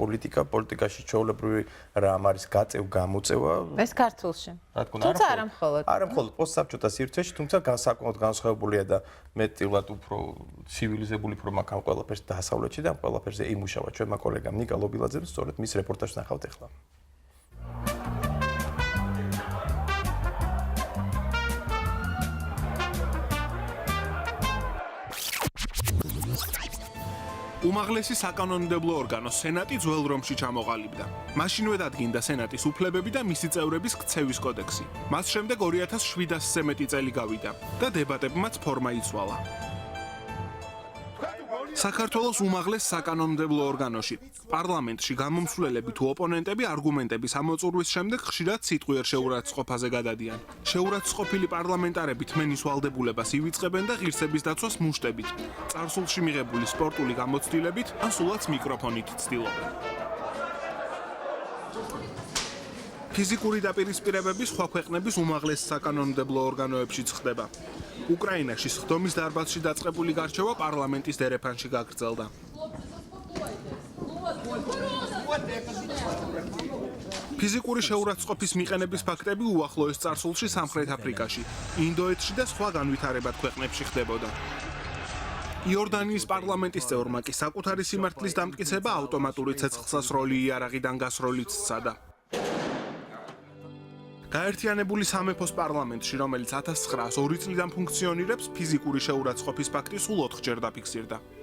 პოლიტიკაში ჩვეულებრივი რამ არის გაწევ გამოწევა. ეს ქართულში. თუმცა არა მხოლოდ. არა მხოლოდ პოსტსაბჭოთა სივრცეში, თუმცა განსაკუთრებით განსხვავებულია და მეტილად უფრო ცივილიზებული ფორმა ამ ყველაფერს დასავლეთში და ამ ყველაფერზე იმუშავა ჩვენმა კოლეგამ ნიკა ლობილაძემ, სწორედ მის რეპორტაჟს ნახავთ ახლა. უმაღლესი საკანონმდებლო ორგანო სენატი ძველ რომში ჩამოყალიბდა. მაშინვე დადგინდა სენატის უფლებები და მისი წევრების ქცევის კოდექსი. მას შემდეგ 2700-ზე მეტი წელი გავიდა და დებატებმაც ფორმა იცვალა. საქართველოს უმაღლეს საკანონმდებლო ორგანოში, პარლამენტში გამომსვლელები თუ ოპონენტები არგუმენტების ამოწურვის შემდეგ ხშირად სიტყვიერ შეურაცხყოფაზე გადადიან. შეურაცხყოფილი პარლამენტარები თმენის ვალდებულებას ივიწყებენ და ღირსების დაცვას მუშტებით, წარსულში მიღებული სპორტული გამოცდილებით ან სულაც მიკროფონით ცდილობენ. ფიზიკური დაპირისპირებები სხვა ქვეყნების უმაღლეს საკანონმდებლო ორგანოებშიც ხდება. უკრაინაში სხდომის დარბაზში დაწყებული გარჩევა პარლამენტის დერეფანში გაგრძელდა. ფიზიკური შეურაცხყოფის მიყენების ფაქტები უახლოეს წარსულში სამხრეთ აფრიკაში, ინდოეთში და სხვა განვითარებად ქვეყნებში ხდებოდა. იორდანიის პარლამენტის წევრმა კი საკუთარი სიმართლის დამტკიცება ავტომატური ცეცხლსასროლი იარაღიდან გასროლით სცადა. გაერთიანებული სამეფოს პარლამენტში, რომელიც 1902 წლიდან ფუნქციონირებს, ფიზიკური შეურაცხყოფის ფაქტი სულ 4 ჯერ დაფიქსირდა.